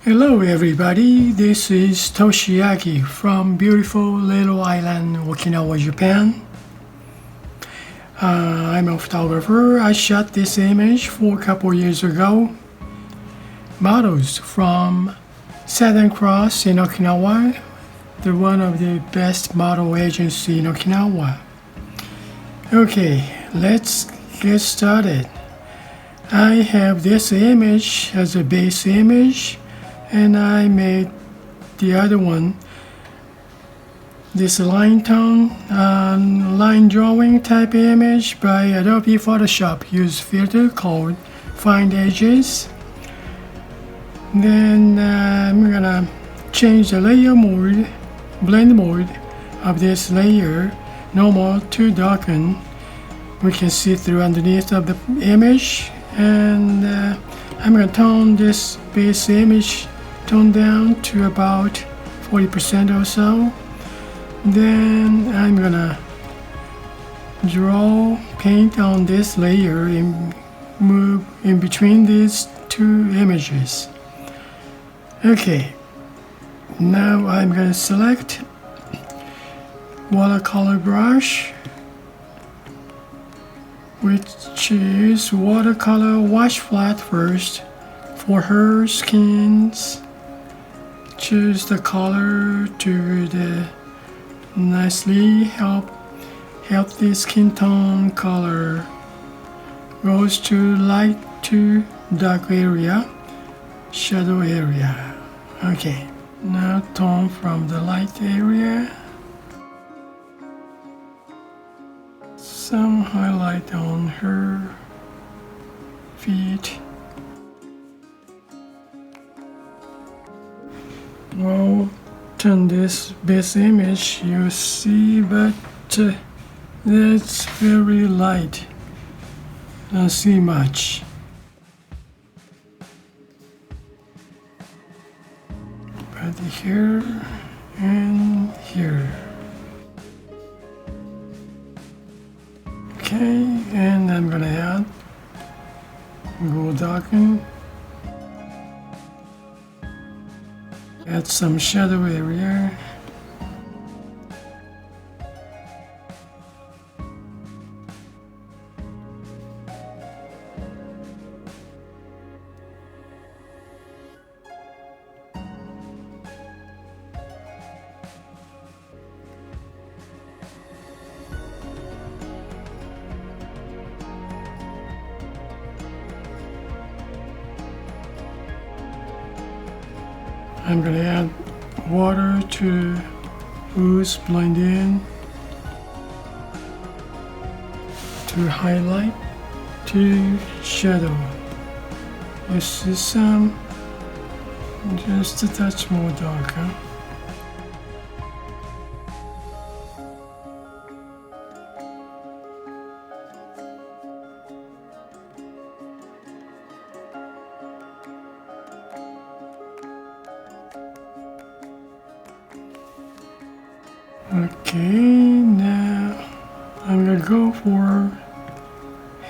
Hello everybody, this is Toshi Yagi from beautiful little island Okinawa, Japan. I'm a photographer. I shot this image a couple years ago. Models from Southern Cross in Okinawa. They're one of the best model agency in Okinawa. Okay, let's get started. I have this image as a base image, and I made the other one, this line tone, line drawing type image by Adobe Photoshop. Use filter called Find Edges. Then I'm gonna change the layer mode, blend mode of this layer, normal to darken. We can see through underneath of the image, and I'm gonna tone this base image tone down to about 40% or so. Then I'm gonna draw paint on this layer and move in between these two images. Okay, now I'm gonna select watercolor brush, which is watercolor wash flat first for her skins. Choose the color to the nicely help the skin tone color. Goes to light to dark area, shadow area. Okay, now tone from the light area. Some highlight on her feet. Well, turn this base image you see, but that's very light. Don't see much. But here and here. Okay, and I'm gonna add, go darken, add some shadow area. I'm gonna add water to ooze blend in, to highlight, to shadow. You see some, just a touch more darker. Okay, now I'm gonna go for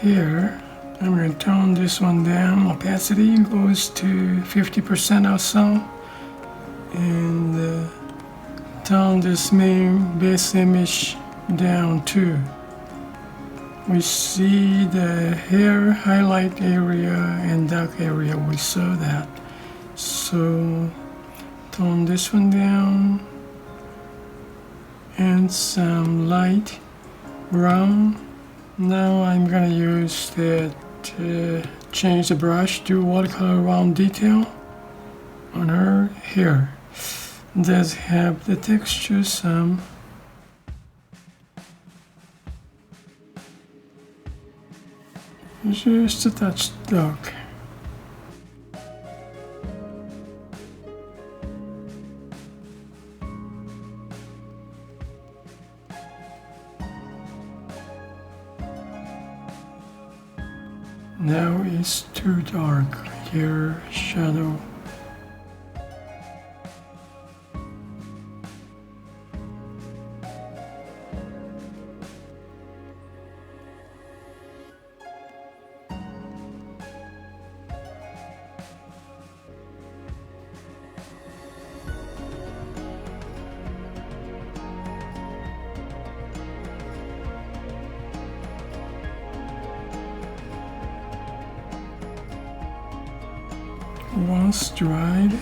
here. I'm gonna tone this one down. Opacity goes to 50% or so, and tone this main base image down too. We see the hair highlight area and dark area. We saw that. So tone this one down. And some light brown. Now I'm gonna use that to change the brush to watercolor round detail on her hair. Does have the texture some. Just a touch dark. Now it's too dark here, shadow. once dried.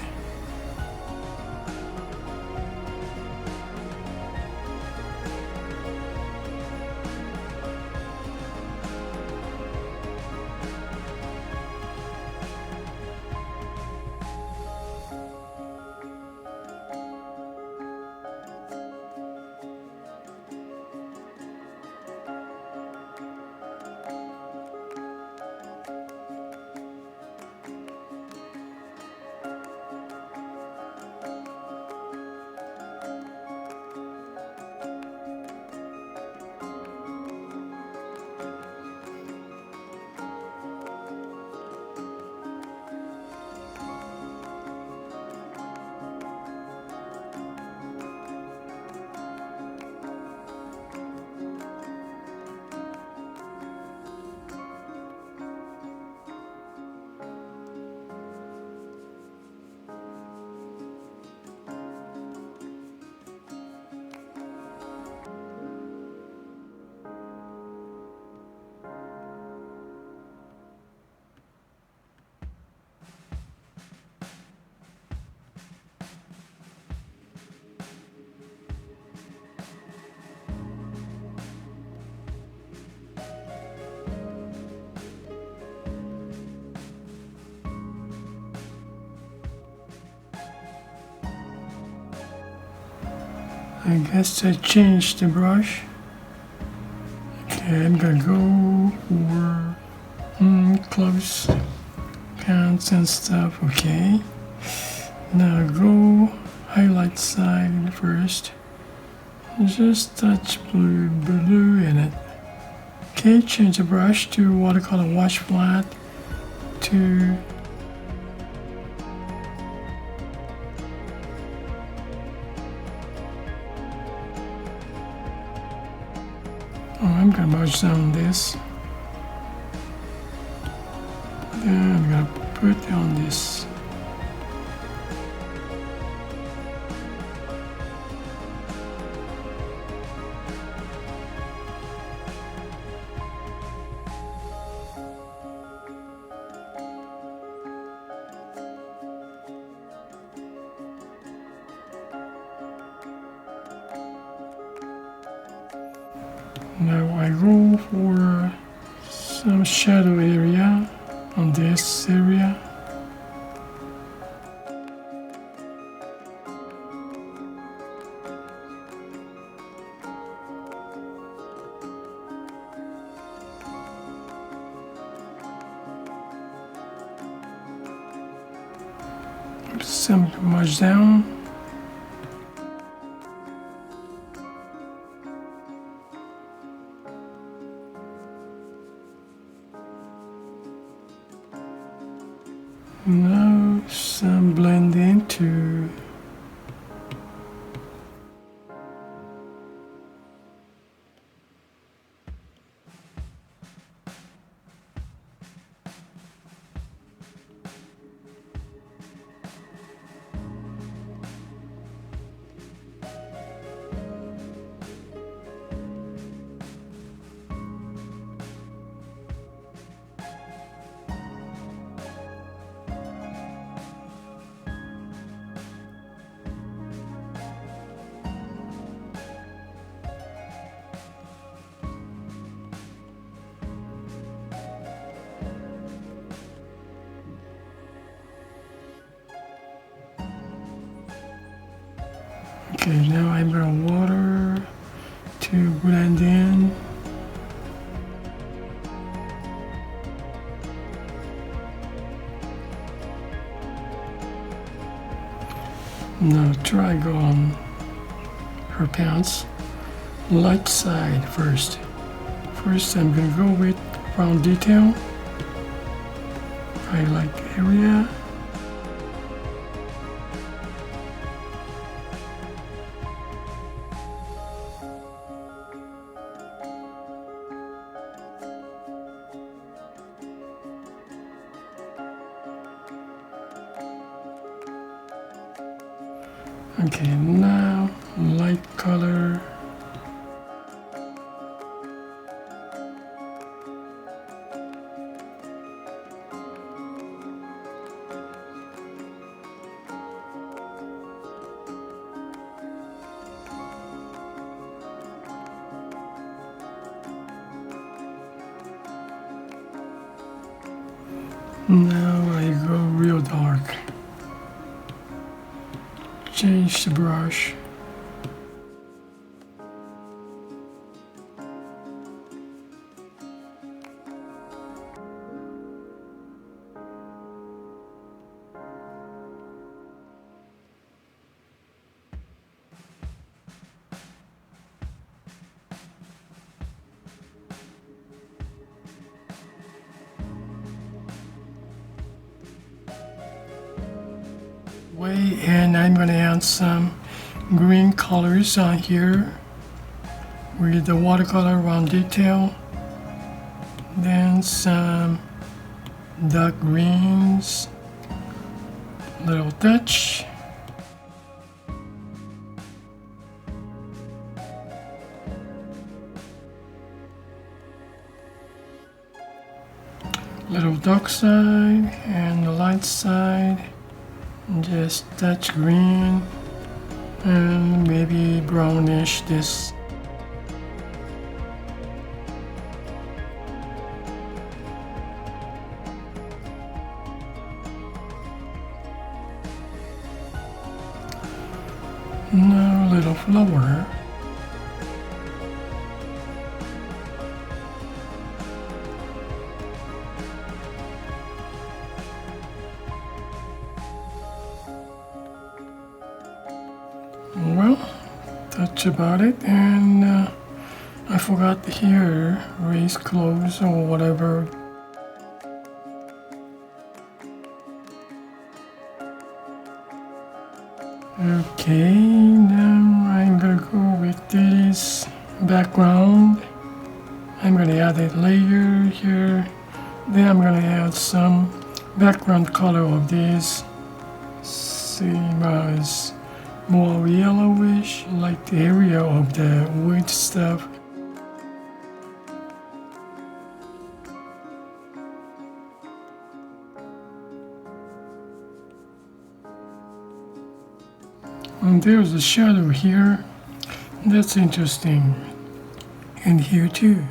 I guess I changed the brush. Okay, I'm gonna go for close counts and stuff. Okay, now go highlight side first. Just touch blue in it. Okay, change the brush to watercolor wash flat to I'm gonna merge down this. Then I'm gonna put on this. Now I go for some shadow area on this area. Some much down. Now some blend into okay, now I'm gonna water to blend in. Now try go on her pants. Light side first. First I'm gonna go with round detail. Highlight area. Okay, now light color. Now I go real dark. Change the brush. And I'm going to add some green colors on here with the watercolor around detail, then some dark greens, little touch, little dark side and the light side. Just touch green and maybe brownish this. Now a little flower. Well, that's about it, and I forgot here, raise clothes or whatever. Okay, now I'm gonna go with this background. I'm gonna add a layer here, then I'm gonna add some background color of this, same as more yellowish, like the area of the wood stuff. And there's a shadow here. That's interesting. And here too.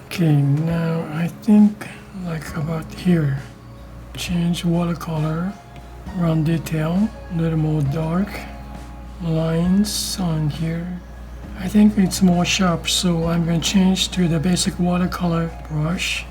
Okay, now I think like about here. Change watercolor, around detail, a little more dark lines on here. I think it's more sharp, so I'm going to change to the basic watercolor brush.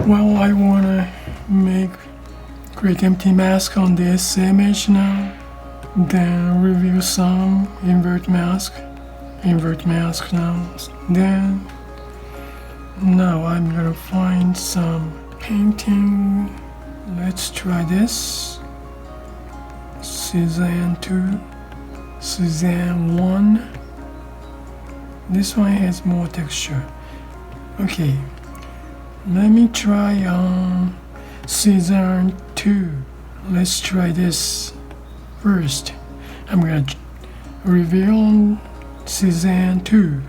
Well, I want to create empty mask on this image now. Then review some, invert mask now. Then, now I'm gonna find some painting. Let's try this. Cezanne 2, Cezanne 1. This one has more texture. Okay. Let me try Cezanne 2. Let's try this first. I'm going to reveal Cezanne 2.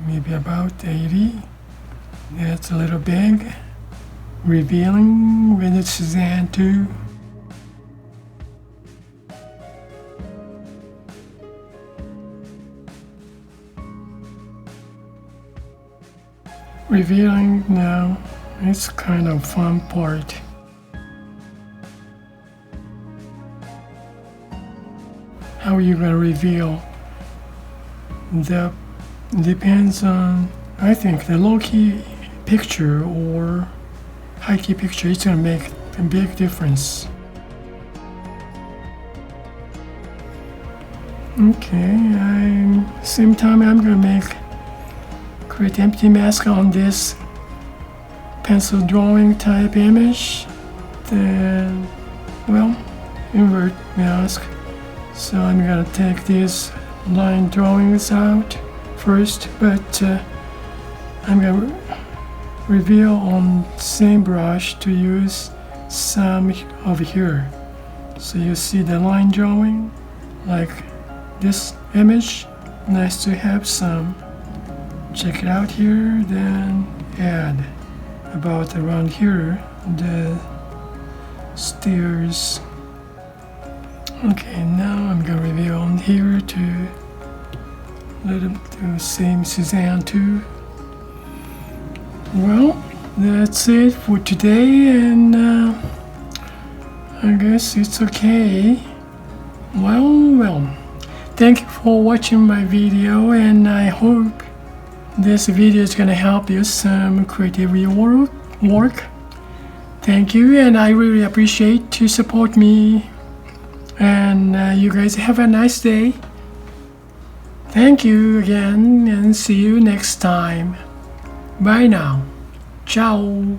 Maybe about 80. That's a little big. Revealing with the Cezanne 2. Revealing now, it's kind of fun part. how you're gonna reveal. That depends on, I think, the low-key picture or high-key picture. It's gonna make a big difference. Okay, same time I'm gonna create empty mask on this pencil drawing type image. Then, well, invert mask. So I'm gonna take these line drawings out first, but I'm gonna reveal on same brush to use some over here. So you see the line drawing, like this image. Nice to have some. Check it out here, then add about around here the stairs. Okay, now I'm gonna reveal on here to let them do same Suzanne too. Well, that's it for today, and I guess it's okay. Well, thank you for watching my video, and I hope this video is gonna help you some creativity work. Thank you, and I really appreciate to support me. And you guys have a nice day. Thank you again, and see you next time. Bye now. Ciao.